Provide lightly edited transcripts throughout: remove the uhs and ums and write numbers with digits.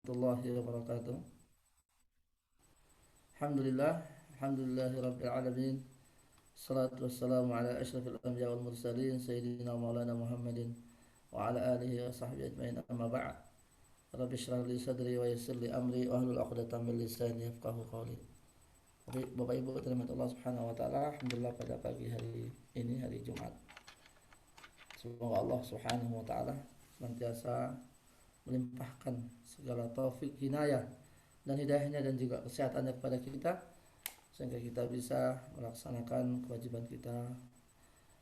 warahmatullahi wabarakatuh. Alhamdulillahirabbil alamin. Salatu wassalamu ala asyrafil anbiya wal mursalin sayyidina maulana Muhammadin wa ala alihi wa sahbihi ajmain, amma ba'd. Rabbi shrah li sadri wa yassir li amri wa hlul 'uqdatam min lisani yafqahu qawli. Bapak Ibu terhormat Allah Subhanahu wa taala, alhamdulillah pada pagi hari ini, hari Jumat, semoga Allah Subhanahu wa taala senantiasa melimpahkan segala taufik, hinayah dan hidayahnya dan juga kesehatannya kepada kita, sehingga kita bisa melaksanakan kewajiban kita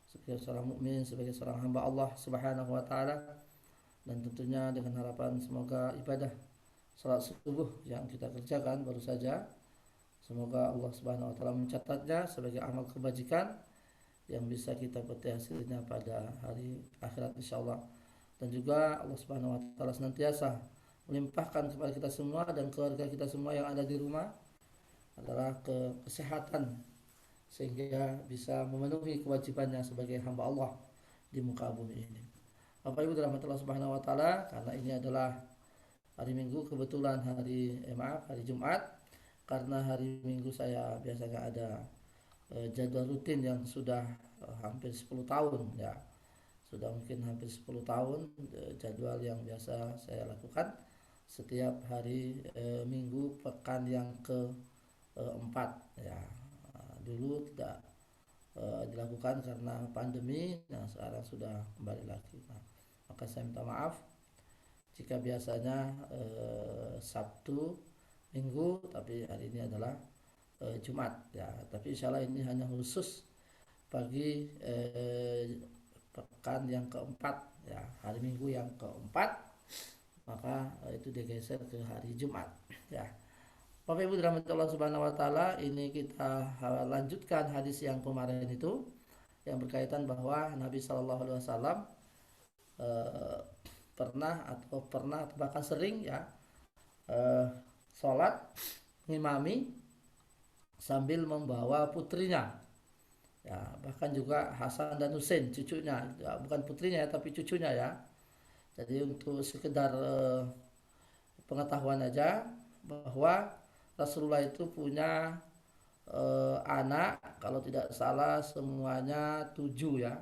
sebagai seorang mukmin, sebagai seorang hamba Allah Subhanahu wa taala, dan tentunya dengan harapan semoga ibadah salat subuh yang kita kerjakan baru saja, semoga Allah Subhanahu wa taala mencatatnya sebagai amal kebajikan yang bisa kita petik hasilnya pada hari akhirat insyaallah. Dan juga Allah Subhanahu wa taala senantiasa melimpahkan kepada kita semua dan keluarga kita semua yang ada di rumah adalah kesehatan, sehingga bisa memenuhi kewajibannya sebagai hamba Allah di muka bumi ini. Bapak Ibu dirahmati Allah Subhanahu wa taala, karena ini adalah hari Minggu, kebetulan hari Jumat, karena hari Minggu saya biasanya ada jadwal rutin yang sudah hampir 10 tahun ya. Sudah mungkin hampir 10 tahun jadwal yang biasa saya lakukan setiap hari Minggu pekan yang keempat ya. Dulu tidak dilakukan karena pandemi, nah sekarang sudah kembali lagi. Nah, maka saya minta maaf jika biasanya Sabtu Minggu, tapi hari ini adalah Jumat ya. Tapi insya Allah ini hanya khusus bagi pekan yang keempat ya, hari Minggu yang keempat, maka itu digeser ke hari Jumat ya. Bapak Ibu dirahmati Allah Subhanahu wa taala, ini kita lanjutkan hadis yang kemarin itu yang berkaitan bahwa Nabi Shallallahu alaihi wasallam pernah atau bahkan sering ya sholat ngimami sambil membawa putrinya ya, bahkan juga Hasan dan Husain, cucunya ya, bukan putrinya ya, tapi cucunya ya. Jadi untuk sekedar pengetahuan aja bahwa Rasulullah itu punya anak, kalau tidak salah semuanya 7 ya,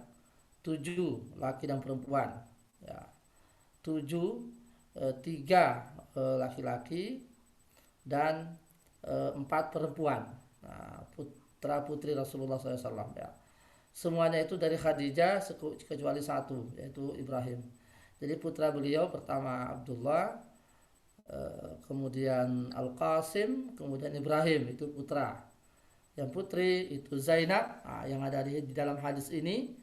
7 laki dan perempuan ya, 7, 3 laki-laki dan 4 perempuan. Nah, putra putri Rasulullah SAW ya. Semuanya itu dari Khadijah kecuali satu, yaitu Ibrahim. Jadi putra beliau pertama Abdullah, kemudian Al-Qasim, kemudian Ibrahim, itu putra. Yang putri itu Zainab, yang ada di dalam hadis ini,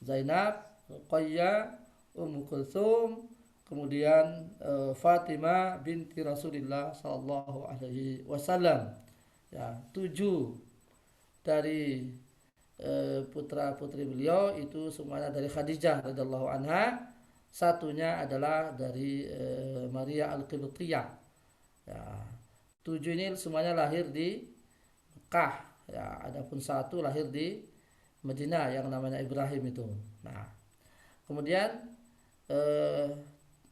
Zainab, Ruqayyah, Ummu Kulthum, kemudian Fatimah binti Rasulullah sallallahu alaihi wasallam. Ya, 7 dari putra putri beliau itu semuanya dari Khadijah radhiyallahu anha. Satunya adalah dari Maria Al-Qibtiyah ya. 7 ini semuanya lahir di Mekah ya, adapun satu lahir di Madinah yang namanya Ibrahim itu. Nah, kemudian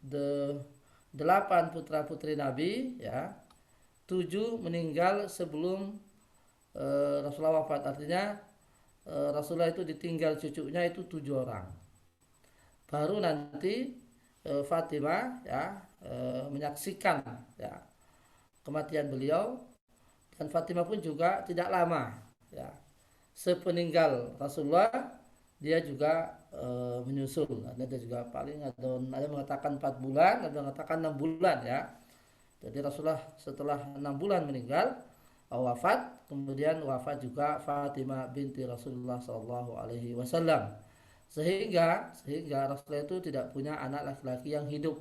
the 8 putra putri Nabi ya, 7 meninggal sebelum Rasulullah wafat. Artinya Rasulullah itu ditinggal cucunya itu 7 orang. Baru nanti Fatimah ya menyaksikan ya kematian beliau, dan Fatimah pun juga tidak lama ya, sepeninggal Rasulullah dia juga menyusul. Ada juga paling ada mengatakan 4 bulan, ada mengatakan 6 bulan ya. Jadi Rasulullah setelah 6 bulan meninggal wafat, kemudian wafat juga Fatimah binti Rasulullah sallallahu alaihi wasallam. Sehingga Rasulullah itu tidak punya anak laki-laki yang hidup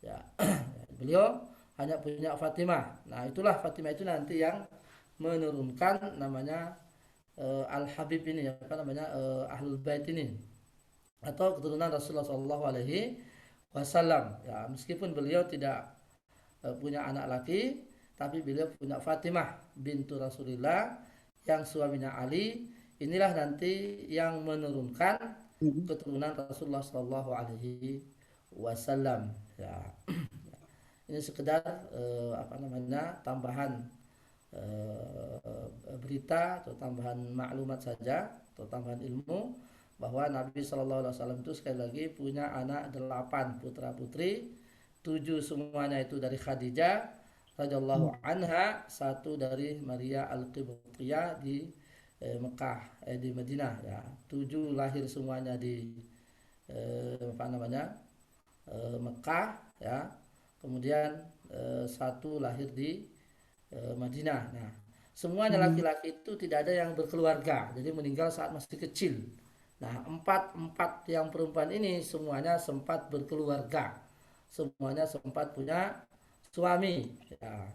ya. Beliau hanya punya Fatimah. Nah, itulah Fatimah itu nanti yang menurunkan namanya Al-Habib ini, apa namanya, Ahlul Bait ini, atau keturunan Rasulullah sallallahu alaihi wasallam ya. Meskipun beliau tidak punya anak laki, tapi beliau punya Fatimah bintu Rasulillah yang suaminya Ali. Inilah nanti yang menurunkan keturunan Rasulullah Shallallahu Alaihi Wasallam ya. Ini sekedar tambahan berita atau tambahan maklumat saja atau tambahan ilmu bahwa Nabi Shallallahu Alaihi Wasallam itu sekali lagi punya anak 8 putra putri, 7 semuanya itu dari Khadijah radhiyallahu anha, 1 dari Maria Al-Qibtiyah di Mekah, di Madinah ya. 7 lahir semuanya di Mekah ya. Kemudian 1 lahir di Madinah. Nah, semuanya laki-laki itu tidak ada yang berkeluarga, jadi meninggal saat masih kecil. Nah, empat yang perempuan ini semuanya sempat berkeluarga, semuanya sempat punya suami. Ya.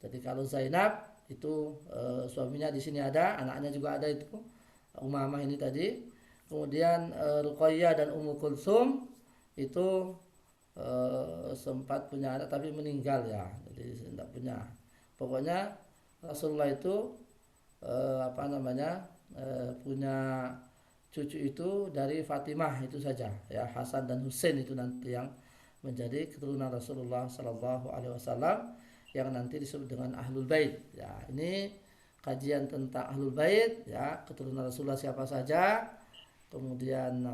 Jadi kalau Zainab itu suaminya di sini ada, anaknya juga ada itu, Umamah ini tadi. Kemudian Ruqayyah dan Ummu Kulsum itu sempat punya anak tapi meninggal ya, jadi tidak punya. Pokoknya Rasulullah itu punya cucu itu dari Fatimah itu saja ya, Hasan dan Husain itu nanti yang menjadi keturunan Rasulullah Sallallahu Alaihi Wasallam yang nanti disebut dengan Ahlul Bait ya. Ini kajian tentang Ahlul Bait ya, keturunan Rasulullah siapa saja, kemudian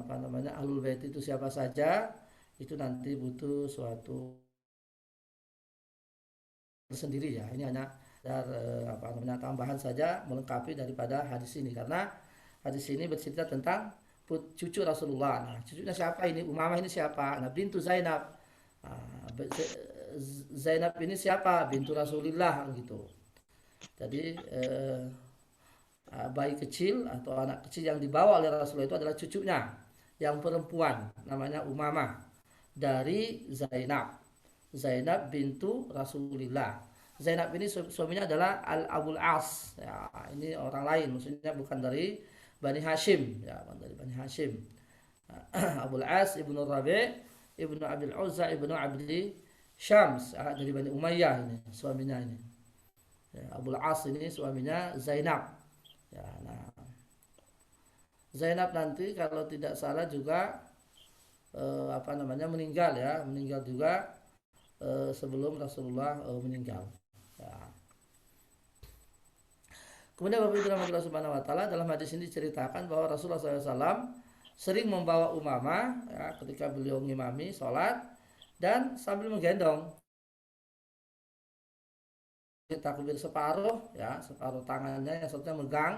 Ahlul Bait itu siapa saja, itu nanti butuh suatu sendiri ya. Ini hanya tambahan saja melengkapi daripada hadis ini, karena hadis ini bercerita tentang cucu Rasulullah. Nah, cucunya siapa ini? Umamah ini siapa? Nah, bintu Zainab. Nah, Zainab ini siapa? Bintu Rasulillah gitu. Jadi bayi kecil atau anak kecil yang dibawa oleh Rasulullah itu adalah cucunya yang perempuan, namanya Umamah, dari Zainab bintu Rasulillah. Zainab ini suaminya adalah Abul As ya, ini orang lain, maksudnya bukan dari Bani Hashim ya, bukan dari Bani Hashim. Abul As ibnu Rabi' ibnu Abil Uzza ibnu Abdi Syams ya, dari Bani Umayyah ini suaminya ini ya, Abul As ini suaminya Zainab ya. Nah, Zainab nanti kalau tidak salah juga meninggal juga sebelum Rasulullah meninggal ya. Kemudian Bapak Ibu rahmatullah subhanahu wa ta'ala, dalam hadis ini diceritakan bahwa Rasulullah SAW sering membawa Umamah ya, ketika beliau ngimami sholat dan sambil menggendong, takbir separuh ya, separuh tangannya yang satunya megang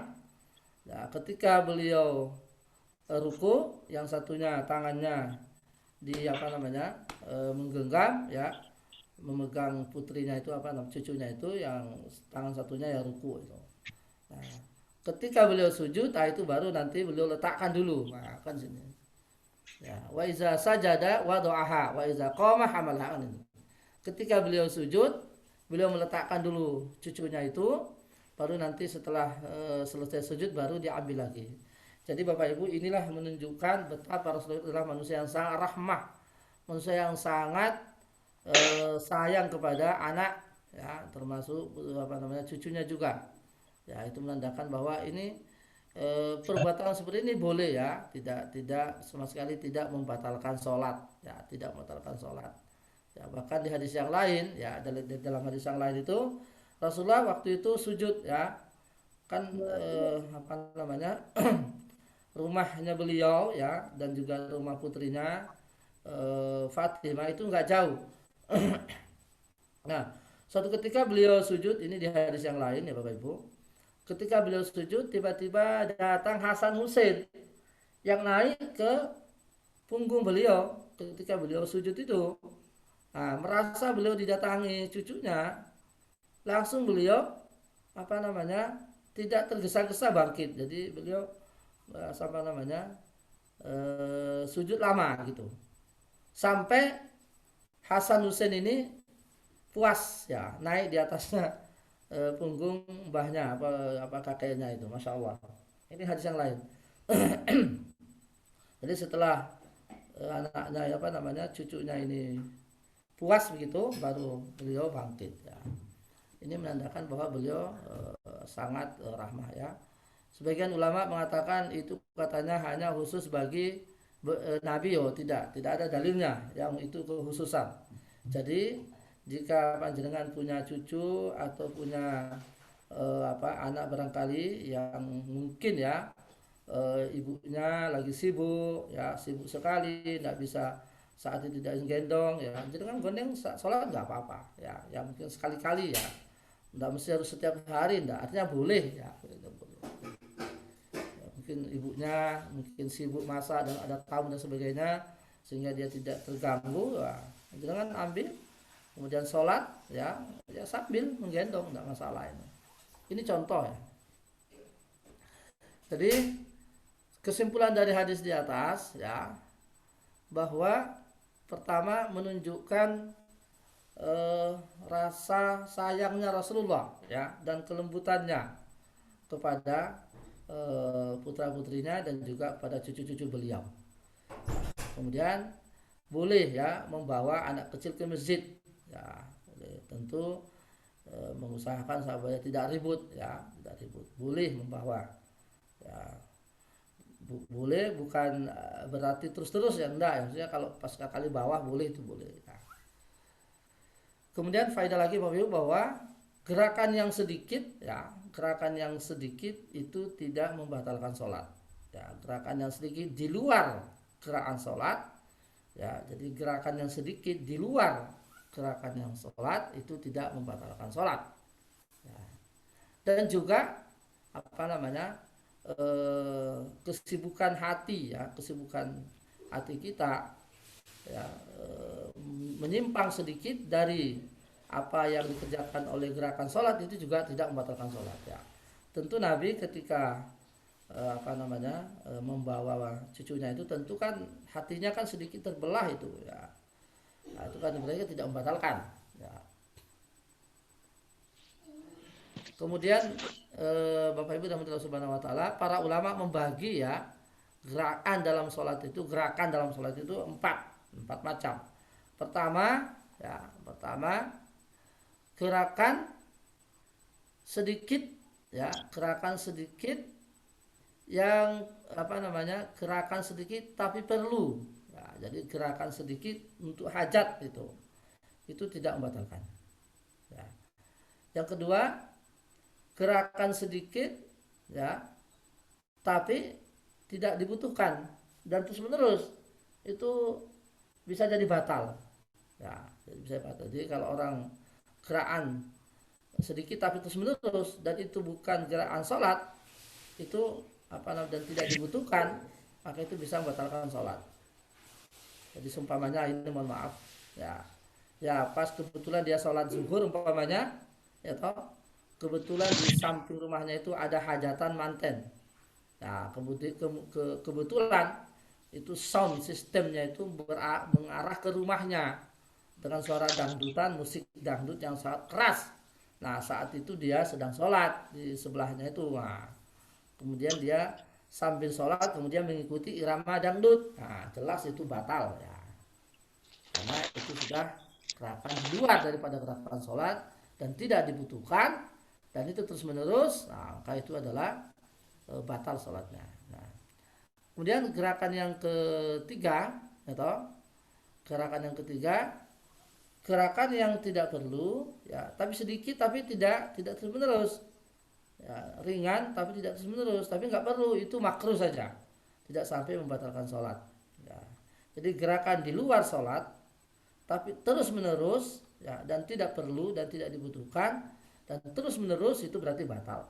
ya, ketika beliau ruku yang satunya tangannya menggenggam ya, memegang putrinya itu cucunya itu, yang tangan satunya ya ruku itu. Nah, ketika beliau sujud, itu baru nanti beliau letakkan dulu. Nah, kan sini. Ya, wa iza sajada wada'aha wa iza qama hamalha. Ketika beliau sujud, beliau meletakkan dulu cucunya itu, baru nanti setelah selesai sujud baru diambil lagi. Jadi Bapak Ibu, inilah menunjukkan betapa Rasulullah adalah manusia yang sangat rahmah, manusia yang sangat sayang kepada anak ya, termasuk cucunya juga. Ya, itu menandakan bahwa ini perbuatan seperti ini boleh ya, tidak sama sekali tidak membatalkan sholat ya, tidak membatalkan sholat ya. Bahkan di hadis yang lain ya, dalam hadis yang lain itu Rasulullah waktu itu sujud ya, kan rumahnya beliau ya dan juga rumah putrinya Fatimah itu nggak jauh. Nah, suatu ketika beliau sujud, ini di hadis yang lain ya Bapak Ibu, ketika beliau sujud, tiba-tiba datang Hasan Husain yang naik ke punggung beliau ketika beliau sujud itu. Nah, merasa beliau didatangi cucunya, langsung beliau tidak tergesa-gesa bangkit. Jadi beliau sujud lama gitu, sampai Hasan Husain ini puas ya, naik di atasnya punggung mbahnya kakeknya itu, masya Allah. Ini hadis yang lain. Jadi setelah anaknya cucunya ini puas begitu, baru beliau bangkit ya. Ini menandakan bahwa beliau sangat rahmah ya. Sebagian ulama mengatakan itu katanya hanya khusus bagi Nabi, tidak ada dalilnya yang itu kekhususan. Jadi jika panjenengan punya cucu atau punya anak barangkali yang mungkin ya ibunya lagi sibuk ya, sibuk sekali, tidak bisa saat itu tidak gendong ya, jangan gondeng sholat nggak apa-apa ya, yang mungkin sekali-kali ya, tidak mesti harus setiap hari, tidak, artinya boleh ya, ya mungkin ibunya mungkin sibuk masak dan ada tamu dan sebagainya sehingga dia tidak terganggu ya, jangan ambil kemudian sholat ya, ya sambil menggendong, tidak masalah ini contoh ya. Jadi kesimpulan dari hadis di atas ya, bahwa pertama menunjukkan rasa sayangnya Rasulullah ya, dan kelembutannya kepada putra-putrinya dan juga pada cucu-cucu beliau. Kemudian boleh ya membawa anak kecil ke masjid ya, tentu mengusahakan supaya tidak ribut ya, tidak ribut, boleh membawa ya, boleh, bukan berarti terus-terus ya, enggak ya, maksudnya kalau pas sekali bawah boleh, itu boleh ya. Kemudian faedah lagi bahwa gerakan yang sedikit ya, gerakan yang sedikit itu tidak membatalkan sholat ya, gerakan yang sedikit di luar gerakan sholat ya, jadi gerakan yang sedikit di luar gerakan yang sholat itu tidak membatalkan sholat ya. Dan juga kesibukan hati ya, kesibukan hati kita ya, menyimpang sedikit dari apa yang dikerjakan oleh gerakan sholat itu juga tidak membatalkan sholat ya. Tentu Nabi ketika membawa cucunya itu tentu kan hatinya kan sedikit terbelah itu ya, nah, itu kan mereka tidak membatalkan ya. Kemudian Bapak Ibu dan Allah Subhanahu wa taala, para ulama membagi ya gerakan dalam sholat itu, empat macam. Pertama gerakan sedikit ya, gerakan sedikit yang gerakan sedikit tapi perlu ya, jadi gerakan sedikit untuk hajat itu tidak membatalkan ya. Yang kedua, gerakan sedikit ya tapi tidak dibutuhkan dan terus menerus, itu bisa jadi batal ya, bisa batal. Jadi kalau orang gerakan sedikit tapi terus menerus dan itu bukan gerakan sholat itu dan tidak dibutuhkan, maka itu bisa membatalkan sholat. Jadi seumpamanya ini, mohon maaf ya pas kebetulan dia sholat zuhur umpamanya ya toh, kebetulan di samping rumahnya itu ada hajatan manten. Nah, kebetulan itu sound sistemnya itu mengarah ke rumahnya dengan suara dangdutan, musik dangdut yang sangat keras. Nah, saat itu dia sedang sholat di sebelahnya itu. Nah, kemudian dia sambil sholat kemudian mengikuti irama dangdut. Nah, jelas itu batal ya, karena itu sudah gerakan di luar daripada gerakan sholat dan tidak dibutuhkan, dan itu terus menerus, nah, maka itu adalah batal sholatnya. Nah, kemudian gerakan yang ketiga atau gerakan yang ketiga, gerakan yang tidak perlu ya, tapi sedikit tapi tidak terus menerus ya, ringan tapi tidak terus menerus, tapi nggak perlu, itu makruh saja, tidak sampai membatalkan sholat ya. Jadi gerakan di luar sholat tapi terus menerus ya, dan tidak perlu dan tidak dibutuhkan dan terus menerus, itu berarti batal.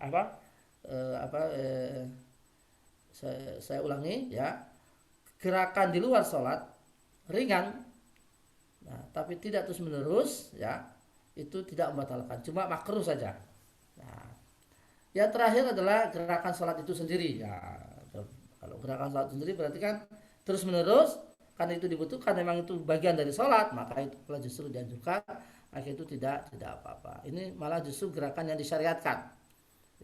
Saya ulangi ya, gerakan di luar sholat ringan nah, tapi tidak terus menerus ya, itu tidak membatalkan, cuma makruh saja. Nah, yang terakhir adalah gerakan sholat itu sendiri ya. Kalau gerakan sholat sendiri berarti kan terus menerus, karena itu dibutuhkan, memang itu bagian dari sholat, maka itu justru dianjurkan, maka itu tidak apa-apa. Ini malah justru gerakan yang disyariatkan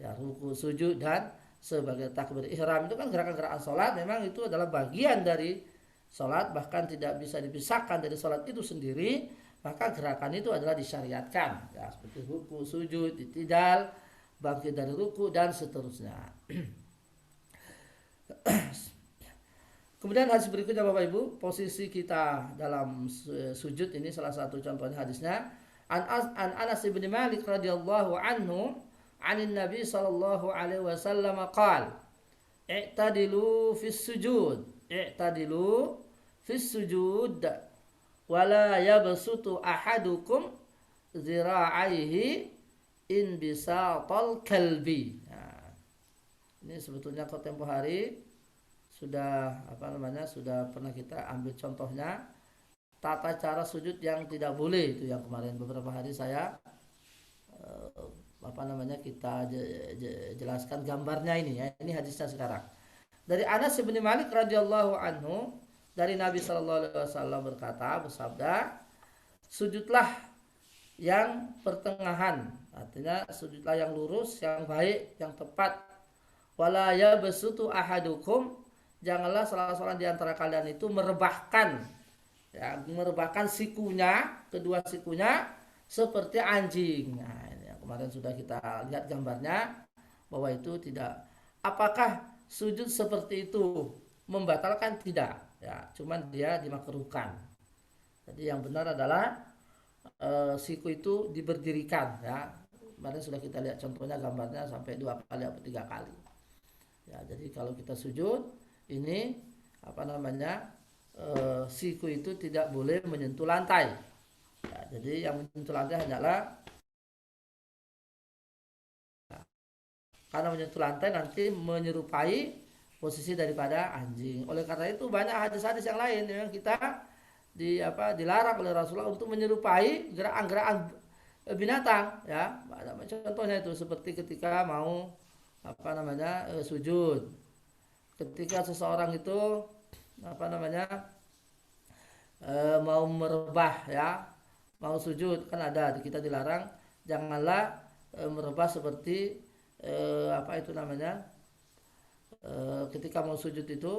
ya, ruku, sujud dan sebagai takbir ihram itu kan gerakan-gerakan sholat, memang itu adalah bagian dari sholat, bahkan tidak bisa dipisahkan dari sholat itu sendiri, maka gerakan itu adalah disyariatkan ya, seperti ruku, sujud, i'tidal, bangkit dari ruku dan seterusnya. Kemudian hadis berikutnya Bapak Ibu, posisi kita dalam sujud ini salah satu contohnya hadisnya, An Anas bin Malik radhiyallahu anhu anin Nabi sallallahu alaihi wasallam qala i'tadilu fis sujud wala yabsutu ahadukum zira'aihi in bisatal kalbi. Nah, ini sebetulnya kalau tempo hari sudah sudah pernah kita ambil contohnya tata cara sujud yang tidak boleh, itu yang kemarin beberapa hari saya kita jelaskan gambarnya ini ya. Ini hadisnya sekarang. Dari Anas bin Malik radhiyallahu anhu, dari Nabi sallallahu alaihi wasallam bersabda, sujudlah yang pertengahan, artinya sujudlah yang lurus, yang baik, yang tepat. Wala yabsutu ahadukum, janganlah salah seorang di antara kalian itu merebahkan sikunya, kedua sikunya seperti anjing. Nah, ini yang kemarin sudah kita lihat gambarnya bahwa itu tidak. Apakah sujud seperti itu membatalkan? Tidak. Ya, cuman dia dimakruhkan. Jadi yang benar adalah siku itu diberdirikan. Ya, kemarin sudah kita lihat contohnya gambarnya sampai 2 kali atau 3 kali. Ya, jadi kalau kita sujud ini siku itu tidak boleh menyentuh lantai. Ya, jadi yang menyentuh lantai hanyalah karena menyentuh lantai nanti menyerupai posisi daripada anjing. Oleh karena itu banyak hadis-hadis yang lain yang kita dilarang oleh Rasulullah untuk menyerupai gerakan-gerakan binatang, ya. Contohnya itu seperti ketika mau sujud. Ketika seseorang itu mau merebah, ya, mau sujud, kan ada kita dilarang janganlah merebah seperti ketika mau sujud itu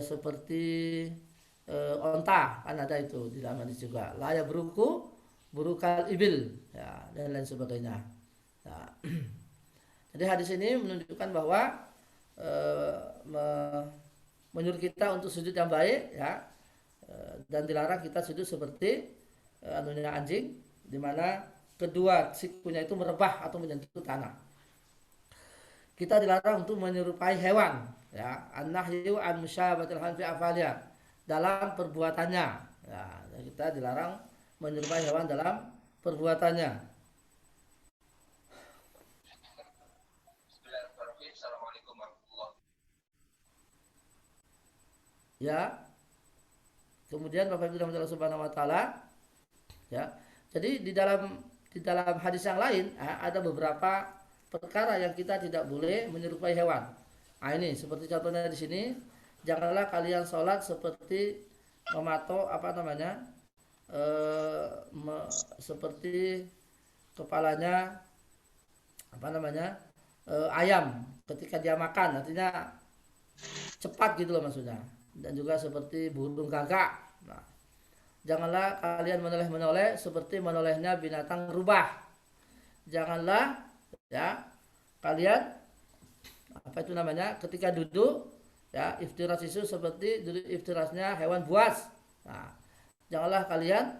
seperti onta, kan ada itu di dalam hadis juga, la ya burukal ibil, ya, dan lain sebagainya. Nah, jadi hadis ini menunjukkan bahwa menyuruh kita untuk sujud yang baik, ya, dan dilarang kita sujud seperti anjing, di mana kedua sikunya itu merebah atau menyentuh tanah. Kita dilarang untuk menyerupai hewan, ya, an-nahyu an musyabahatil hanfi afaliyah, dalam perbuatannya, ya, kita dilarang menyerupai hewan dalam perbuatannya. Ya, kemudian Bapak Ibu Allah Subhanahu Wa Taala, ya, jadi di dalam hadis yang lain ada beberapa perkara yang kita tidak boleh menyerupai hewan. Nah, ini seperti contohnya di sini, janganlah kalian sholat seperti mematok seperti kepalanya ayam ketika dia makan, artinya cepat gitu loh maksudnya. Dan juga seperti burung gagak. Nah, janganlah kalian menoleh-menoleh seperti menolehnya binatang rubah. Janganlah, ya, kalian ketika duduk, ya, iftiras itu seperti duduk iftirasnya hewan buas. Nah, janganlah kalian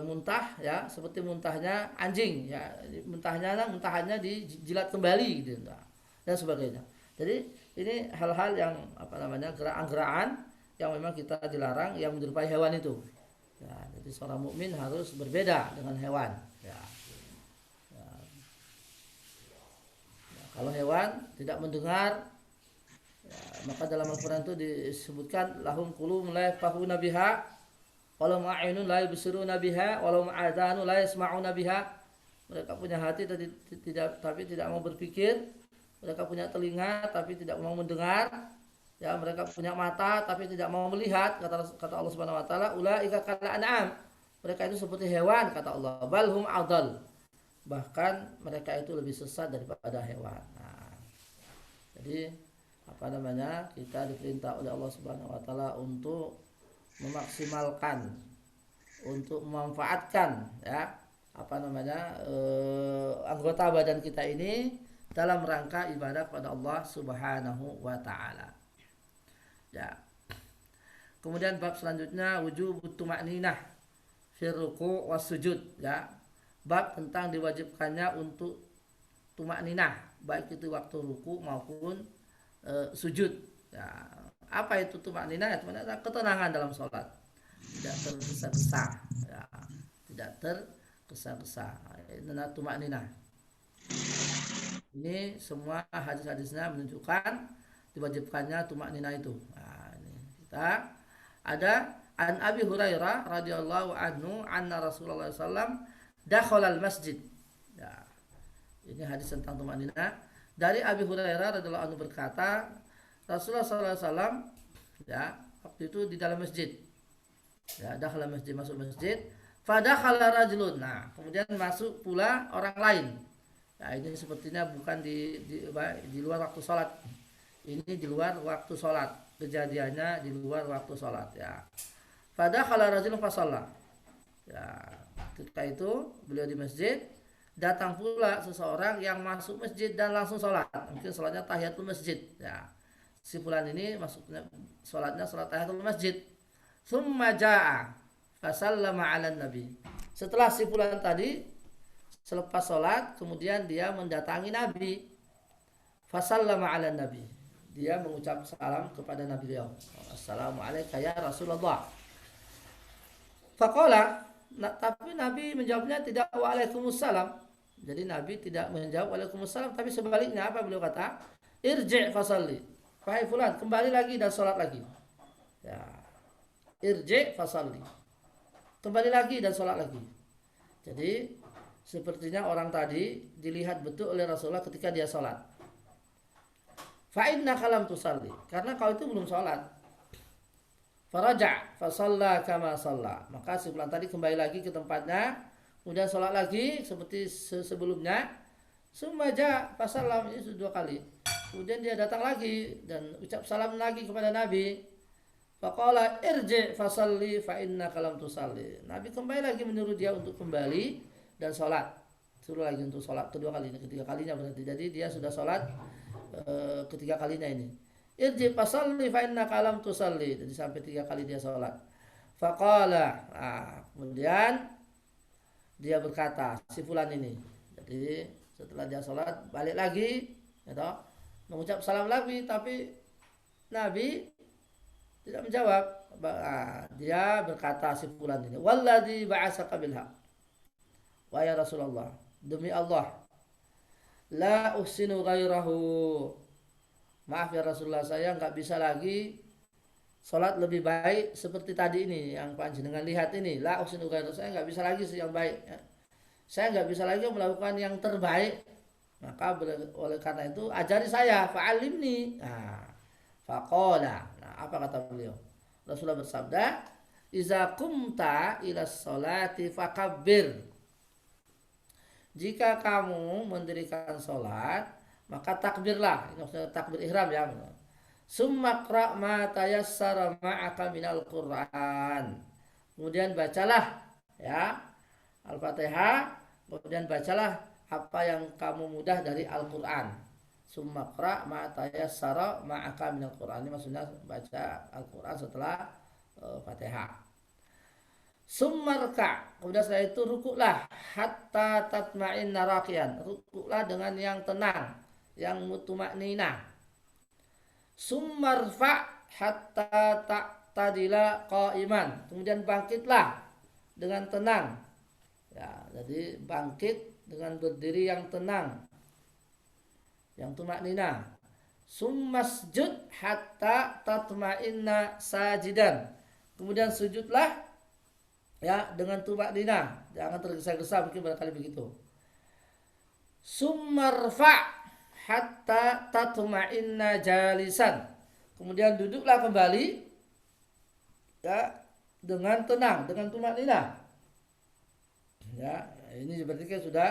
muntah, ya, seperti muntahnya anjing, ya, muntahannya dijilat kembali gitu, nah, dan sebagainya. Jadi ini hal-hal yang gerakan-gerakan yang memang kita dilarang yang menyerupai hewan itu. Ya, jadi seorang mukmin harus berbeda dengan hewan. Ya. Kalau hewan tidak mendengar, ya, maka dalam Al-Quran itu disebutkan lahum qulubun la yafqahuna biha walau ma'inun la yubsiruna biha walau ma'adanu la yasma'una biha. Mereka punya hati tapi tidak mau berpikir, mereka punya telinga tapi tidak mau mendengar, ya, mereka punya mata tapi tidak mau melihat, kata Allah Subhanahu Wa Taala, ulaika kal an'am, mereka itu seperti hewan, kata Allah, balhum adal, bahkan mereka itu lebih sesat daripada hewan. Nah, jadi kita diperintah oleh Allah Subhanahu Wa Taala untuk memaksimalkan, untuk memanfaatkan, ya, anggota badan kita ini dalam rangka ibadah kepada Allah Subhanahu Wa Taala. Ya. Kemudian bab selanjutnya wujubut tuma'ninah fi ruku' was sujud, ya. Bab tentang diwajibkannya untuk tuma'ninah, baik itu waktu ruku maupun sujud. Ya. Apa itu tuma'ninah? Ya, ketenangan dalam sholat, tidak tergesa-gesa, ya. Tidak tergesa-gesa. Ini tuma'ninah. Ini semua hadis-hadisnya menunjukkan diwajibkannya tuma'ninah itu. Nah, ini kita ada an Abi Hurairah radhiyallahu anhu anna Rasulullah sallam dakhala al-masjid. Ya. Ini hadis tentang tuma'ninah. Dari Abi Hurairah radhiyallahu anhu berkata, Rasulullah sallallahu alaihi wasallam, ya, waktu itu di dalam masjid. Ya, dakhala masjid, masuk masjid. Fadakhala rajulun. Nah, kemudian masuk pula orang lain. Ya, ini sepertinya bukan di luar waktu sholat. Ini di luar waktu sholat. Kejadiannya di luar waktu sholat, ya. Fadakhala rajulun fasalla. Ya, ketika itu beliau di masjid, datang pula seseorang yang masuk masjid dan langsung sholat. Mungkin sholatnya tahiyatul masjid, ya. Si fulan ini maksudnya sholatnya sholat tahiyatul masjid. Tsumma jaa fasallama 'alan nabi. Setelah si fulan tadi selepas sholat, kemudian dia mendatangi Nabi. Fasallama 'alan nabi. Dia mengucap salam kepada Nabi beliau. Assalamualaikum ya Rasulullah. Faqala, tapi Nabi menjawabnya tidak waalaikumsalam. Jadi Nabi tidak menjawab waalaikumsalam, tapi sebaliknya apa beliau kata? Irji' fasalli. Wahai fulan, kembali lagi dan sholat lagi. Ya. Irji' fasalli. Kembali lagi dan sholat lagi. Jadi sepertinya orang tadi dilihat betul oleh Rasulullah ketika dia sholat. Fa'inna kalam tusalli. Karena kau itu belum sholat. Faraja' fasalla kama salla. Maka si fulan tadi kembali lagi ke tempatnya, kemudian sholat lagi seperti sebelumnya. Sumaja fasallam, ini sudah 2 kali. Kemudian dia datang lagi dan ucap salam lagi kepada Nabi. Faqala irji' fasalli fa innaka lam tusalli. Nabi kembali lagi menyuruh dia untuk kembali dan sholat. Suruh lagi untuk sholat kedua kalinya, ketiga kalinya berarti. Jadi dia sudah sholat ketiga kalinya ini. Irji' fasalli fa innaka lam tusalli. Jadi sampai 3 kali dia sholat. Faqala, kemudian dia berkata, si fulan ini. Jadi setelah dia sholat balik lagi, gitu, mengucap salam lagi, tapi Nabi tidak menjawab. Dia berkata si fulan ini, walladzi ba'atsaka bil haq. Wahai Rasulullah, demi Allah, la uhsinu ghairahu. Maaf ya Rasulullah, saya nggak bisa lagi sholat lebih baik seperti tadi ini yang panjenengan lihat ini. La uhsinu ghairahu, saya nggak bisa lagi yang baik. Saya nggak bisa lagi melakukan yang terbaik. Maka oleh karena itu ajari saya, fa'alimni. Faqala. Apa kata beliau? Rasulullah bersabda, "Iza qumta ila sholati fakabbir." Jika kamu mendirikan sholat, maka takbirlah. Ini maksudnya takbir ihram, ya. Summa qra' ma tayassara ma'aka minal Qur'an. Kemudian bacalah, ya, Al-Fatihah, kemudian bacalah apa yang kamu mudah dari Al-Quran. Summa qra' ma tayassara ma'aka minal Qur'an. Ini maksudnya baca Al-Quran setelah Fatihah. Summarka, kemudian setelah itu rukuklah hatta tatma'inna raqiyan. Rukuklah dengan yang tenang, yang mutma'ninah. Summarfa hatta ta'tadila qa'iman. Kemudian bangkitlah dengan tenang. Ya, jadi bangkit dengan berdiri yang tenang, yang tumakninah. Summasjud hatta tatma'inna sajidan. Kemudian sujudlah, ya, dengan tumakninah, jangan tergesa-gesa, mungkin barangkali begitu. Summarfa hatta tatma'inna jalisan. Kemudian duduklah kembali, ya, dengan tenang, dengan tumakninah. Ya, ini berarti kan sudah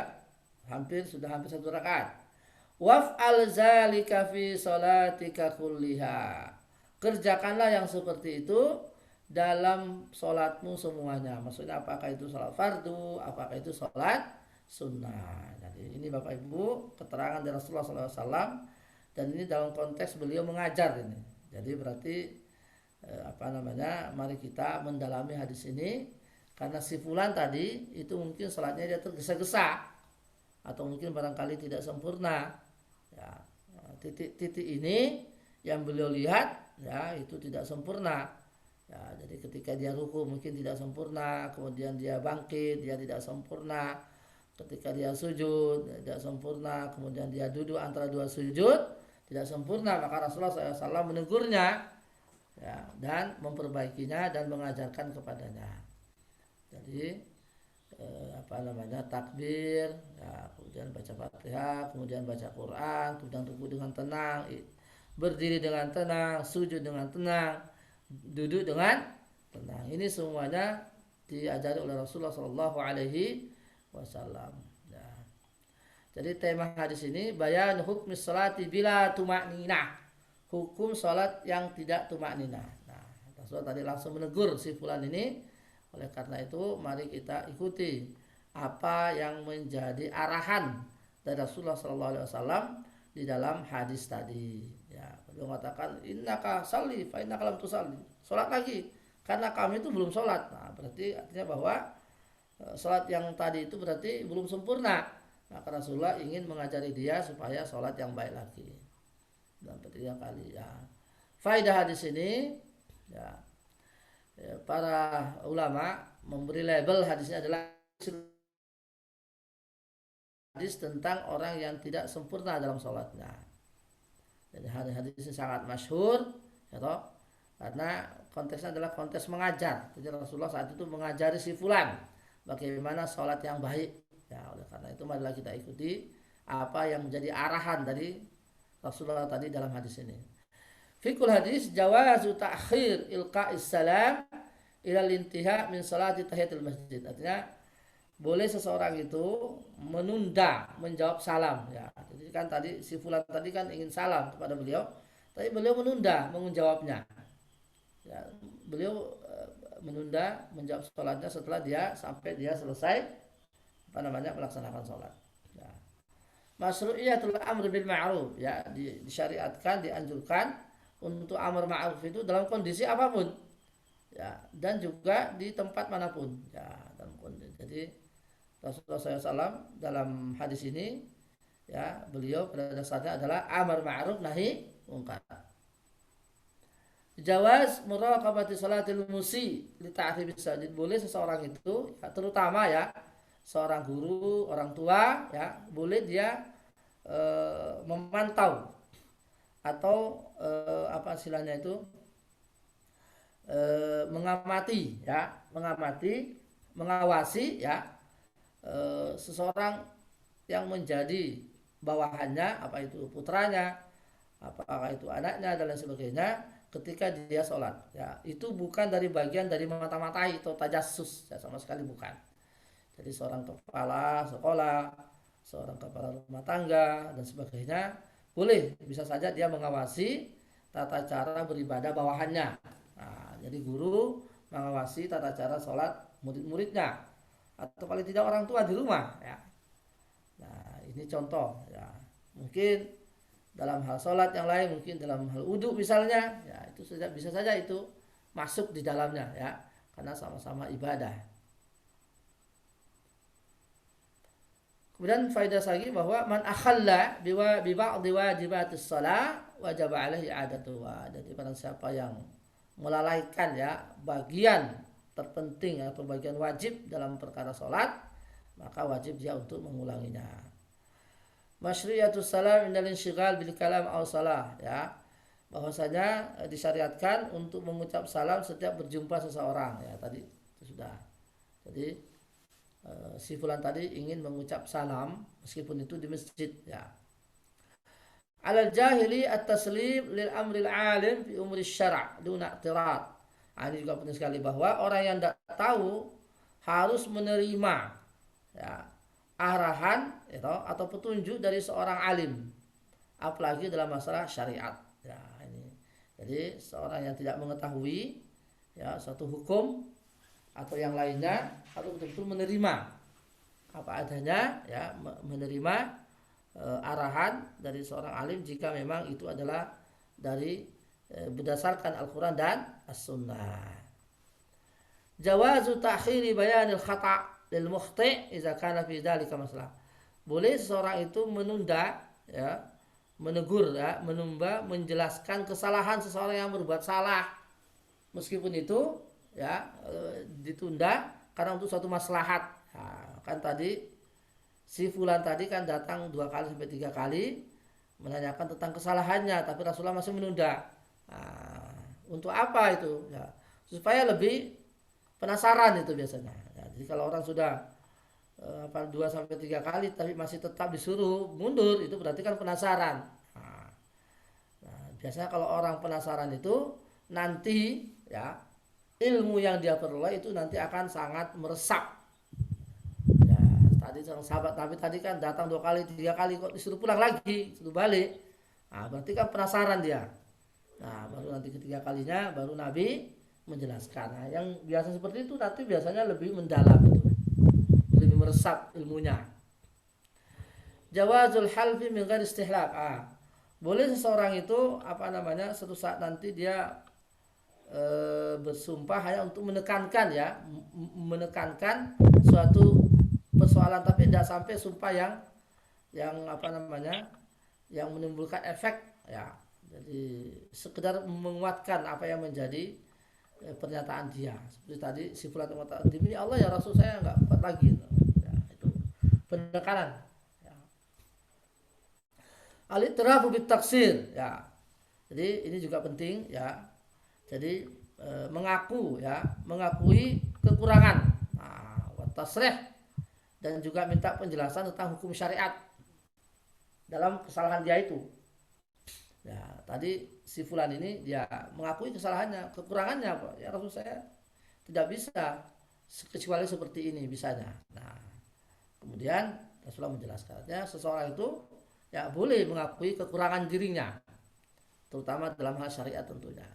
hampir 1 rakaat. Waf'al zalika fi salatika kulliha. Kerjakanlah yang seperti itu dalam sholatmu semuanya. Maksudnya apakah itu sholat fardu, apakah itu sholat sunnah. Jadi ini Bapak Ibu keterangan dari Rasulullah SAW, dan ini dalam konteks beliau mengajar ini. Jadi berarti mari kita mendalami hadis ini, karena si fulan tadi itu mungkin salatnya dia tergesa-gesa atau mungkin barangkali tidak sempurna. Ya, titik-titik ini yang beliau lihat ya itu tidak sempurna. Ya, jadi ketika dia ruku mungkin tidak sempurna, kemudian dia bangkit dia tidak sempurna, ketika dia sujud tidak sempurna, kemudian dia duduk antara dua sujud tidak sempurna, maka Rasulullah SAW menegurnya ya, dan memperbaikinya dan mengajarkan kepadanya. Jadi takbir ya, kemudian baca Fatihah, kemudian baca Quran, kemudian ruku dengan tenang, berdiri dengan tenang, sujud dengan tenang, duduk dengan tenang. Ini semuanya diajari oleh Rasulullah Shallallahu Alaihi Wasallam. Ya. Jadi tema hadis ini bayan hukum salati bila tumakninah, hukum salat yang tidak tumakninah. Nah, Rasulullah tadi langsung menegur si fulan ini. Oleh karena itu mari kita ikuti apa yang menjadi arahan dari Rasulullah SAW di dalam hadis tadi. Ya, beliau mengatakan innaka salli fa innaka lam tusalli. Salat lagi karena kami itu belum salat. Nah, berarti artinya bahwa salat yang tadi itu berarti belum sempurna. Maka Rasulullah ingin mengajari dia supaya salat yang baik lagi. Dan ketiga kali ya. Faedah hadis ini ya, para ulama memberi label hadisnya adalah hadis tentang orang yang tidak sempurna dalam sholatnya. Jadi hadis ini sangat masyhur ya toh, karena konteksnya adalah konteks mengajar. Jadi Rasulullah saat itu mengajari si fulan bagaimana sholat yang baik. Ya, oleh karena itu marilah kita ikuti apa yang menjadi arahan dari Rasulullah tadi dalam hadis ini. Fikul hadis jawazu ta'khir ilqa'is salam ila lintiha min salati tahiyatul masjid. Artinya boleh seseorang itu menunda menjawab salam ya. Jadi kan tadi si fulan tadi kan ingin salam kepada beliau, tapi beliau menunda menjawabnya. Ya, beliau menunda menjawab salatnya setelah dia sampai dia selesai melaksanakan salat. Ya. Masyru'iyatul amr bil ma'ruf ya, disyariatkan, dianjurkan untuk amar ma'ruf itu dalam kondisi apapun ya, dan juga di tempat manapun ya, dalam kondisi. Jadi Rasulullah SAW dalam hadis ini ya, beliau pada dasarnya adalah amar ma'ruf nahi munkar. Jawaz muraqabati salatil musi li ta'rifis sajid. Boleh seseorang itu ya, terutama ya seorang guru, orang tua ya, boleh dia memantau atau apa istilahnya itu mengamati ya, mengawasi ya seseorang yang menjadi bawahannya, apa itu putranya, apakah itu anaknya dan lain sebagainya, ketika dia sholat ya, itu bukan dari bagian dari mata-matai atau tajassus ya, sama sekali bukan. Jadi seorang kepala sekolah, seorang kepala rumah tangga dan sebagainya, boleh bisa saja dia mengawasi tata cara beribadah bawahannya. Nah, jadi guru mengawasi tata cara sholat murid-muridnya, atau paling tidak orang tua di rumah ya. Nah, ini contoh ya. Mungkin dalam hal sholat yang lain, mungkin dalam hal wudhu misalnya ya, itu bisa saja itu masuk di dalamnya ya, karena sama-sama ibadah. Kemudian faedah lagi bahwa man akhalla bi ba'dhi wajibatis shalah wajib alaihi i'adatuha. Jadi barang siapa yang melalaikan ya bagian terpenting atau bagian wajib dalam perkara salat, maka wajib dia untuk mengulanginya. Masyriyatus salam indal insyighal bil kalam aw salah ya. Bahwasanya disyariatkan untuk mengucap salam setiap berjumpa seseorang ya, tadi itu sudah. Jadi si fulan tadi ingin mengucap salam meskipun itu di masjid ya. Alal jahili at-taslim lil amril alim fi umri syara' duna i'tirad. Ini juga penting sekali bahwa orang yang tidak tahu harus menerima ya, arahan itu, atau petunjuk dari seorang alim, apalagi dalam masalah syariat ya, ini. Jadi seorang yang tidak mengetahui ya suatu hukum atau yang lainnya harus betul-betul menerima apa adanya ya, menerima arahan dari seorang alim jika memang itu adalah dari berdasarkan Al-Quran dan As-Sunnah. Jawazu ta'khiri bayanil khata' lil mukhti' idza kana fi dzalika masalah. Boleh seseorang itu menunda, ya, menegur, ya, menunda, menjelaskan kesalahan seseorang yang berbuat salah, meskipun itu, ya, ditunda karena untuk suatu maslahat. Nah, kan tadi si fulan tadi kan datang 2 kali sampai 3 kali menanyakan tentang kesalahannya, tapi Rasulullah masih menunda. Nah, untuk apa itu? Ya, supaya lebih penasaran itu biasanya. Ya, jadi kalau orang sudah 2 sampai 3 kali tapi masih tetap disuruh mundur, itu berarti kan penasaran. Nah, biasanya kalau orang penasaran itu nanti, ya, ilmu yang dia peroleh itu nanti akan sangat meresap. Ya, tadi sahabat Nabi tadi kan datang 2 kali 3 kali kok disuruh pulang lagi, disuruh balik. Nah, berarti kan penasaran dia. Nah, baru nanti ketiga kalinya baru Nabi menjelaskan. Nah, yang biasa seperti itu nanti biasanya lebih mendalam itu, lebih meresap ilmunya. Jawazul halfi min ghairi istihlaq. Boleh seseorang itu suatu saat nanti dia bersumpah hanya untuk menekankan, ya, menekankan suatu persoalan, tapi tidak sampai sumpah yang yang menimbulkan efek, ya. Jadi sekedar menguatkan apa yang menjadi pernyataan dia. Seperti tadi si fulan mengatakan, demi Allah ya Rasul saya nggak kuat lagi. Ya, itu penekanan. Ya. Al-itrafu bit taksir, ya. Jadi ini juga penting, ya. Jadi mengaku, ya, mengakui kekurangan. Wa tasrih, dan juga minta penjelasan tentang hukum syariat dalam kesalahan dia itu. Ya, tadi si fulan ini dia mengakui kesalahannya, kekurangannya, Pak. Ya Rasul saya tidak bisa kecuali seperti ini bisanya. Nah, kemudian Rasulullah menjelaskannya, seseorang itu, ya, boleh mengakui kekurangan dirinya, terutama dalam hal syariat tentunya.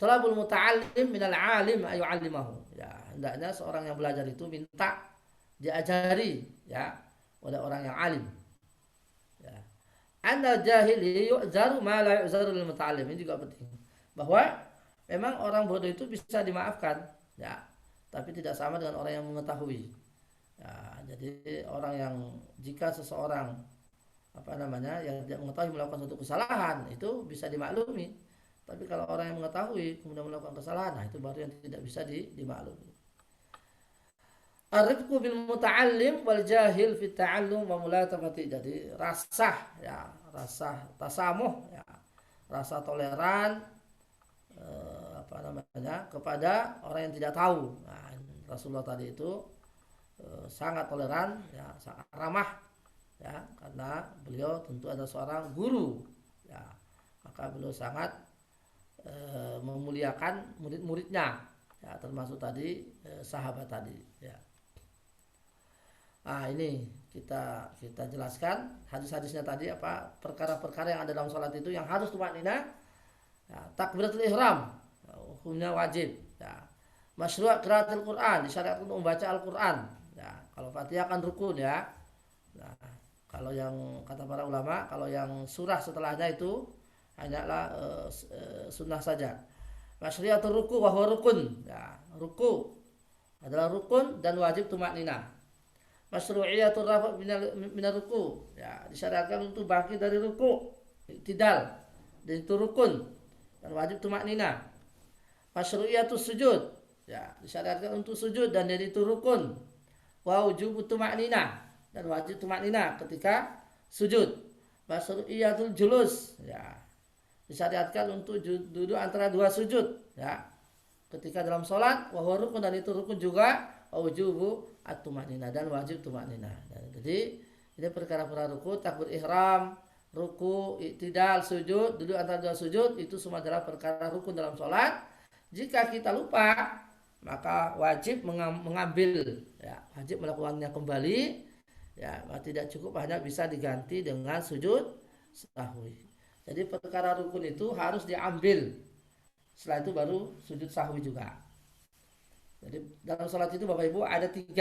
Talabul muta'allim minal alim ayu alimahu. Ya, hendaknya seorang yang belajar itu minta diajari, ya, oleh orang yang alim. Ya. Anda jahil yu'zaru ma la yu'zaru lil muta'allim. Ini juga penting. Bahwa memang orang bodoh itu bisa dimaafkan, ya, tapi tidak sama dengan orang yang mengetahui. Ya, jadi orang yang, jika seseorang yang tidak mengetahui melakukan suatu kesalahan itu bisa dimaklumi. Tapi kalau orang yang mengetahui kemudian melakukan kesalahan, nah itu baru yang tidak bisa dimaklumi. Arifku bil muta'allim wal jahil fit ta'allum wa mulatafati. Jadi rasa, ya, rasa tasamuh, ya, rasa toleran kepada orang yang tidak tahu. Nah, Rasulullah tadi itu sangat toleran, ya, sangat ramah, ya, karena beliau tentu ada seorang guru, ya, maka beliau sangat memuliakan murid-muridnya, ya, termasuk tadi sahabat tadi, ya. Nah, ini kita jelaskan hadis-hadisnya tadi, perkara-perkara yang ada dalam salat itu yang harus tumaknina, ya. Takbiratul ihram, ya, hukumnya wajib, ya. Masyru' qiraatul Quran, disyariatkan untuk membaca Al-Quran, ya. Kalau Fatihah kan rukun, ya. Nah, kalau yang kata para ulama, kalau yang surah setelahnya itu hanyalah sunnah saja. Masyriyatul ruku wa huwa rukun, ya, ruku adalah rukun dan wajib tumaknina. Masyru'iyatul rafa' minar ruku, ya, disyariatkan untuk bangkit dari ruku, i'tidal, dan itu rukun dan wajib tumaknina. Masyru'iyatul sujud, ya, disyariatkan untuk sujud dan itu rukun, wa wujubu tumaknina, dan wajib tumaknina ketika sujud. Masyru'iyatul julus, ya, disyariatkan untuk duduk antara 2 sujud, ya, ketika dalam sholat, wa huwa rukun, dan itu rukun juga, wa wujubu at-tumanina, dan wajib tumanina. Jadi ini perkara-perkara ruku, takbir ihram, ruku, i'tidal, sujud, duduk antara 2 sujud, itu semua adalah perkara rukun dalam sholat. Jika kita lupa, maka wajib mengambil, ya, wajib melakukannya kembali, ya, tidak cukup hanya bisa diganti dengan sujud sahwi. Jadi perkara rukun itu harus diambil. Setelah itu baru sujud sahwi juga. Jadi dalam sholat itu Bapak Ibu ada 3.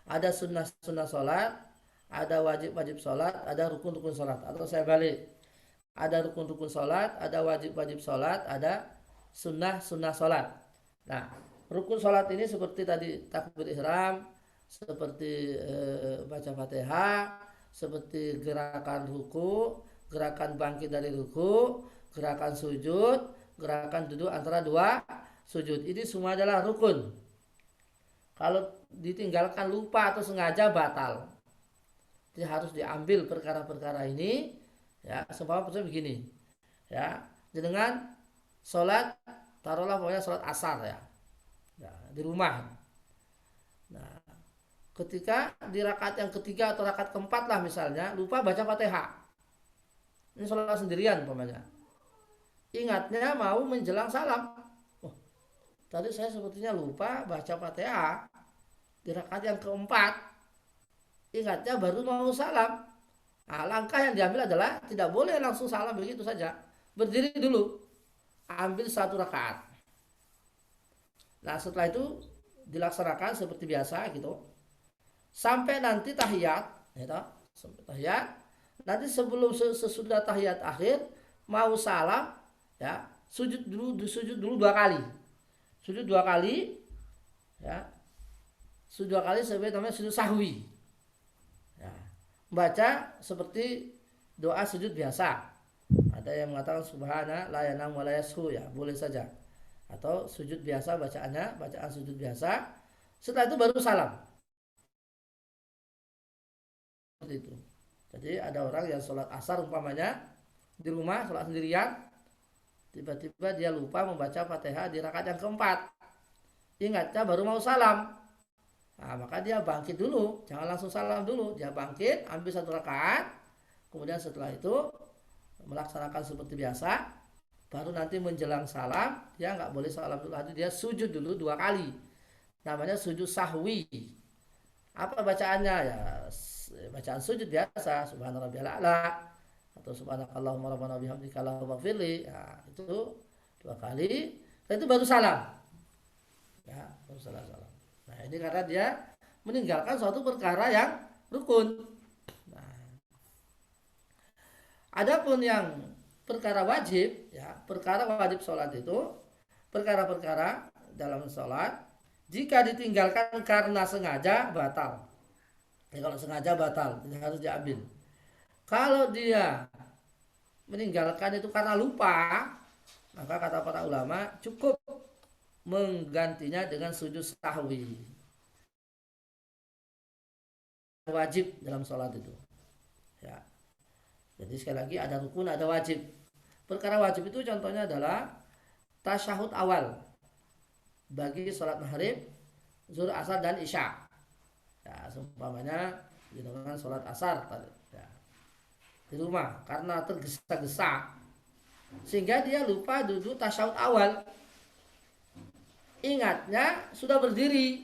Ada sunnah-sunnah sholat, ada wajib-wajib sholat, ada rukun-rukun sholat. Atau saya balik. ada rukun-rukun sholat, ada wajib-wajib sholat, ada sunnah-sunnah sholat. Nah, rukun sholat ini seperti tadi takbir ihram, seperti baca fatihah, seperti gerakan ruku, gerakan bangkit dari ruku, gerakan sujud, gerakan duduk antara dua sujud. Ini semua adalah rukun. Kalau ditinggalkan lupa atau sengaja batal. Jadi harus diambil perkara-perkara ini. Ya, sebab begini. Ya, dengan sholat, taruhlah pokoknya sholat asar ya. Ya, di rumah. Nah, ketika di rakaat yang ketiga atau rakaat keempat lah misalnya lupa baca fatihah, ini sholat sendirian umpamanya, ingatnya mau menjelang salam, oh tadi saya sepertinya lupa baca fatihah di rakaat yang keempat, ingatnya baru mau salam. Nah, langkah yang diambil adalah tidak boleh langsung salam begitu saja, berdiri dulu, ambil satu rakaat. Nah setelah itu dilaksanakan seperti biasa gitu sampai nanti tahiyat, ya, sampai tahiyat. Nanti sebelum sesudah tahiyat akhir mau salam, ya sujud dulu dua kali, sujud dua kali, ya sujud dua kali sebagai namanya sujud sahwi. Ya, baca seperti doa sujud biasa. Ada yang mengatakan subhana la yanam wa la yashu, ya boleh saja. Atau sujud biasa bacaannya, bacaan sujud biasa. Setelah itu baru salam. Seperti itu. Jadi ada orang yang sholat asar umpamanya di rumah sholat sendirian, tiba-tiba dia lupa membaca fatihah di rakaat yang keempat, ingatnya baru mau salam. Nah, maka dia bangkit dulu, jangan langsung salam dulu, dia bangkit ambil satu rakaat, kemudian setelah itu melaksanakan seperti biasa, baru nanti menjelang salam dia nggak boleh salam dulu, dia sujud dulu dua kali, namanya sujud sahwi. Apa bacaannya? Ya bacaan sujud biasa, subhana rabbiyal a'la atau subhanakallahumma rabbana bihamdika allahumma ighfirli. Ya, itu dua kali. Setelah itu baru salam. Ya, baru salam. Nah, ini karena dia meninggalkan suatu perkara yang rukun. Nah, adapun yang perkara wajib, ya, perkara wajib sholat itu perkara-perkara dalam sholat jika ditinggalkan karena sengaja batal. Ya, kalau sengaja batal, tidak harus diambil. Kalau dia meninggalkan itu karena lupa, maka kata para ulama cukup menggantinya dengan sujud sahwi. Wajib dalam sholat itu. Ya. Jadi sekali lagi ada rukun, ada wajib. Perkara wajib itu contohnya adalah tasyahud awal bagi sholat maghrib, zuhur, asar dan isya. Ya, seumpamanya dengan sholat asar tadi, ya, di rumah karena tergesa-gesa sehingga dia lupa duduk tasyahud awal, ingatnya sudah berdiri,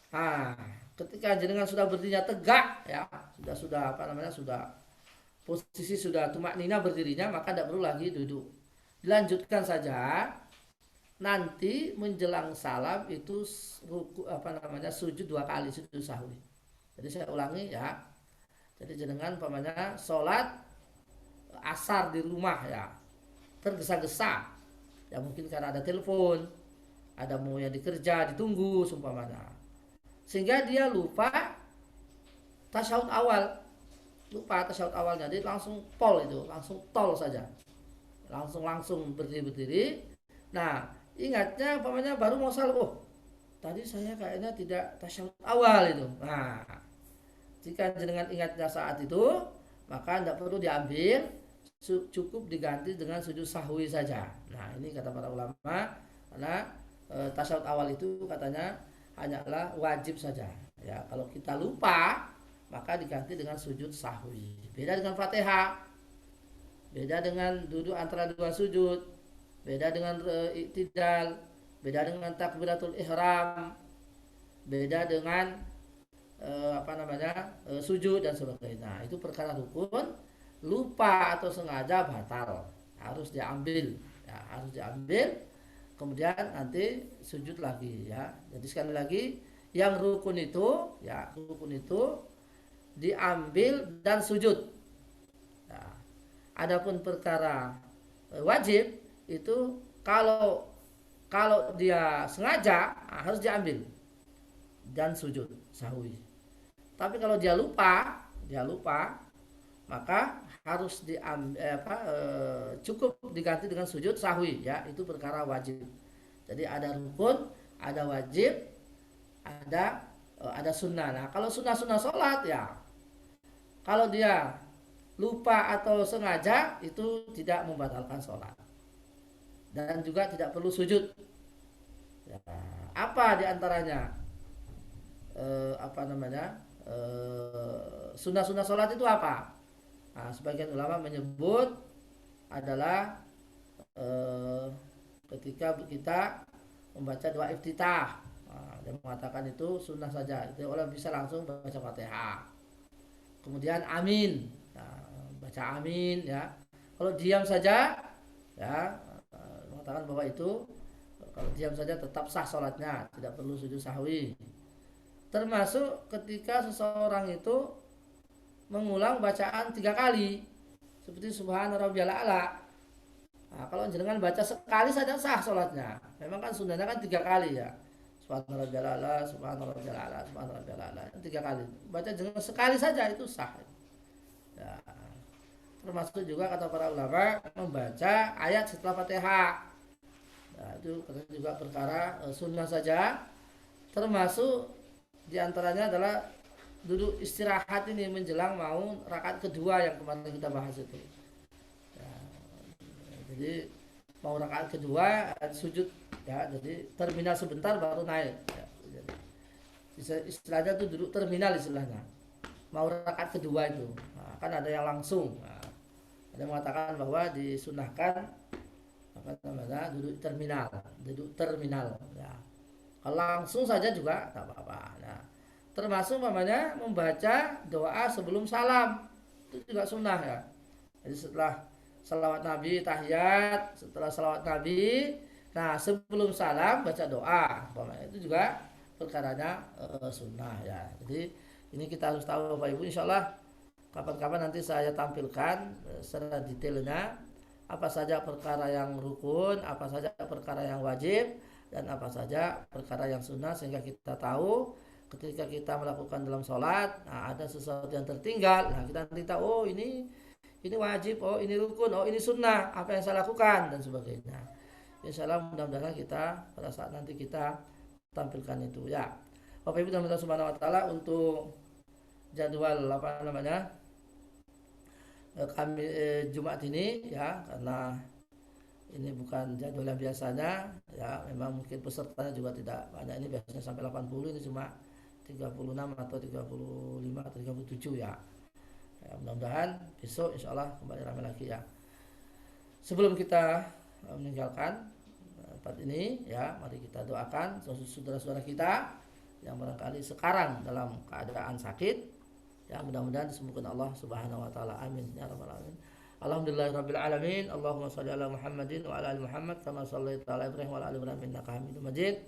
Nah, ketika jenengan sudah berdirinya tegak, ya sudah posisi sudah tumak nina berdirinya, maka tidak perlu lagi duduk, dilanjutkan saja. Nanti menjelang salam itu sujud dua kali, sujud sahwi. Jadi saya ulangi ya. Jadi jenengan sholat asar di rumah ya, tergesa-gesa. Ya mungkin karena ada telepon, ada mau yang dikerja, ditunggu seumpamanya. Sehingga dia lupa tasyahud awal. Awalnya, jadi langsung langsung tol saja. Langsung berdiri. Nah, ingatnya baru mau salam, tadi saya kayaknya tidak tasyahud awal itu. Nah, jika jenengan ingatnya saat itu, maka tidak perlu diambil, cukup diganti dengan sujud sahwi saja. Nah, ini kata para ulama, karena tasyahud awal itu katanya hanyalah wajib saja. Ya, kalau kita lupa, maka diganti dengan sujud sahwi. Beda dengan Fatihah, beda dengan duduk antara dua sujud, beda dengan i'tidal, beda dengan takbiratul ihram, beda dengan sujud dan sebagainya. Nah, itu perkara rukun, lupa atau sengaja batal, harus diambil, ya, kemudian nanti sujud lagi, ya. Jadi sekali lagi yang rukun itu diambil dan sujud. Nah, adapun perkara wajib itu kalau dia sengaja harus diambil dan sujud sahwi. Tapi kalau dia lupa maka harus cukup diganti dengan sujud sahwi, ya, itu perkara wajib. Jadi ada rukun, ada wajib, ada sunnah. Nah, kalau sunnah sholat, ya, kalau dia lupa atau sengaja itu tidak membatalkan sholat dan juga tidak perlu sujud. Ya, apa diantaranya? Sunnah sholat itu apa? Nah, sebagian ulama menyebut adalah ketika kita membaca doa iftitah. Nah, dia mengatakan itu sunnah saja, itu orang bisa langsung baca Fatihah. Kemudian amin, nah, baca amin, ya. Kalau diam saja, ya, mengatakan bahwa itu kalau diam saja tetap sah sholatnya, tidak perlu sujud sahwi. Termasuk ketika seseorang itu mengulang bacaan 3 kali, seperti Subhana rabbiyal a'la. Nah, kalau jenengan baca sekali saja sah sholatnya. Memang kan sunnahnya kan 3 kali, ya. Subhana rabbiyal a'la, Subhana rabbiyal a'la, Subhana rabbiyal a'la, 3 kali. Baca jenengan sekali saja itu sah. Ya. Termasuk juga kata para ulama membaca ayat setelah Fatihah. Nah, itu juga perkara sunnah saja. Termasuk diantaranya adalah duduk istirahat ini menjelang mau rakaat kedua yang kemarin kita bahas itu. Ya, jadi mau rakaat kedua sujud, ya, jadi terminal sebentar baru naik. Ya, istilahnya itu duduk terminal istilahnya. Mau rakaat kedua itu, nah, kan ada yang langsung. Nah, ada yang mengatakan bahwa disunahkan duduk terminal. Ya. Kalau langsung saja juga tak apa-apa. Nah, termasuk membaca doa sebelum salam itu juga sunnah, ya. Jadi setelah salawat Nabi tahiyat, setelah salawat Nabi, nah sebelum salam baca doa, itu juga perkaranya sunnah, ya. Jadi ini kita harus tahu Bapak Ibu. Insyaallah kapan-kapan nanti saya tampilkan secara detailnya apa saja perkara yang rukun, apa saja perkara yang wajib, dan apa saja perkara yang sunnah, sehingga kita tahu ketika kita melakukan dalam sholat, nah, ada sesuatu yang tertinggal, nah kita nanti tahu, oh ini wajib, oh ini rukun, oh ini sunnah, apa yang saya lakukan dan sebagainya. Insyaallah mudah-mudahan kita pada saat nanti kita tampilkan itu, ya. Bapak Ibu dan Allah Subhanahu wa taala, untuk jadwal kami Jumat ini, ya, karena ini bukan jadwal yang biasanya, ya, memang mungkin pesertanya juga tidak banyak, ini biasanya sampai 80, ini cuma 36 atau 35 atau 37, ya. Ya, mudah-mudahan besok insyaallah kembali ramai lagi, ya. Sebelum kita meninggalkan tempat ini, ya, mari kita doakan saudara-saudara kita yang barangkali sekarang dalam keadaan sakit, ya, mudah-mudahan disembuhkan Allah Subhanahu wa taala. Amin ya rabbal alamin. Alhamdulillahirabbil alamin. Allahumma shalli ala Muhammadin wa ala ali Muhammad kama shallaita ala Ibrahim wa ala ali Ibrahim innaka Hamidum Majid.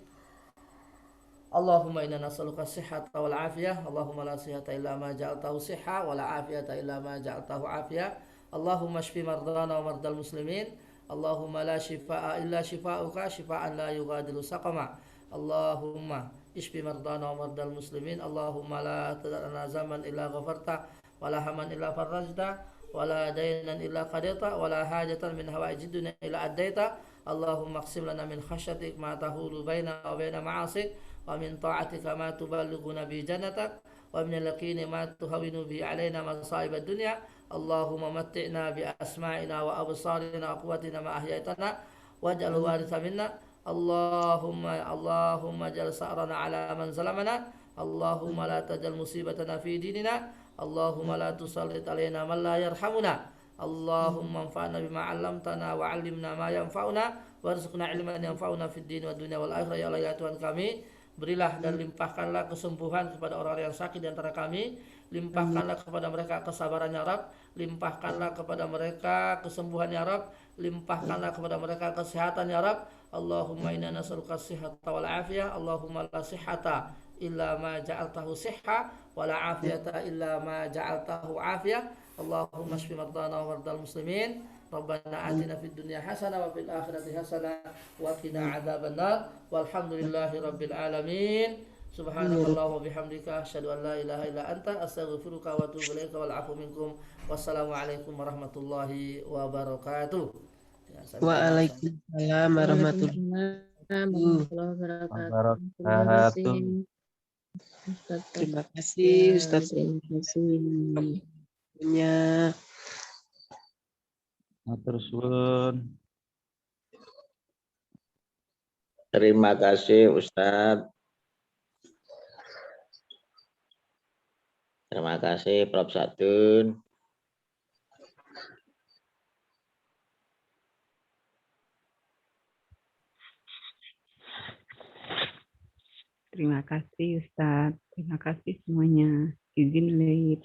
Allahumma inna nas'aluka as-sihhata wal 'afiyah. Allahumma la sihhata illa ma ja'altahu sihha wa la 'afiyata illa ma ja'altahu 'afiyah. Allahumma shfi mardana wa mardal muslimin. Allahumma la shifaa'a illa shifaa'uka shifaa'an la yughadiru saqama. Allahumma ishfi mardana wa mardal muslimin. Allahumma la tad'ana zaman illa ghafarta wa la haman illa farajta wa la daynan illa qadaita wa la hajatan min hawaijid dunya illa addaita. Allahumma aqsim lana min khashyatik ma tahulu baina wa baina ma'asik wa min ta'atika ma tuballighuna bi jannatak wa min al-yaqini ma tuhawinu bi alaina masa'ib ad-dunya. Allahumma matti'na bi asma'ina wa absarina wa quwwatina ma ahyaitana waj'al waritha minna. Allahumma jal sa'rana ala man zalamana. Allahumma la tajal musibatana fi dinina. Allahumma la tusallit alaina man la yarhamuna. Allahumma anfa'na bima 'allamtana wa 'allimna ma yanfa'una warzuqna ilman yanfa'una fid din wa dunya wal akhirah. Ya Allah, ya Tuhan kami, berilah dan limpahkanlah kesembuhan kepada orang-orang yang sakit di antara kami. Limpahkanlah kepada mereka kesabaran, ya Rabb. Limpahkanlah kepada mereka kesembuhan, ya Rabb. Limpahkanlah kepada mereka kesehatan, ya Rabb. Allahumma inna nas'aluka as-sihhata wal 'afiyah. Allahumma la sihhata illa ma ja'altahu sihha wa la afiyata illa ma ja'altahu afiyah. Allahumma shfi mardana wa mardal muslimin. Rabbana atina fid dunya hasanah wa fil akhirati hasanah wa qina adzabannar. Walhamdulillahi rabbil alamin. Subhanakallah wa bihamdika asyhadu an la ilaha illa anta astaghfiruka wa atubu ilaika wal afu minkum. Wassalamualaikum warahmatullahi wabarakatuh. Ya, Waalaikumsalam warahmatullahi Wabarakatuh. wabarakatuh. Terima kasih Ustaz. Terima kasih. Matur suwun. Terima kasih Ustadz. Terima kasih Prof. Satun. Terima kasih Ustadz. Terima kasih semuanya. Izin lead.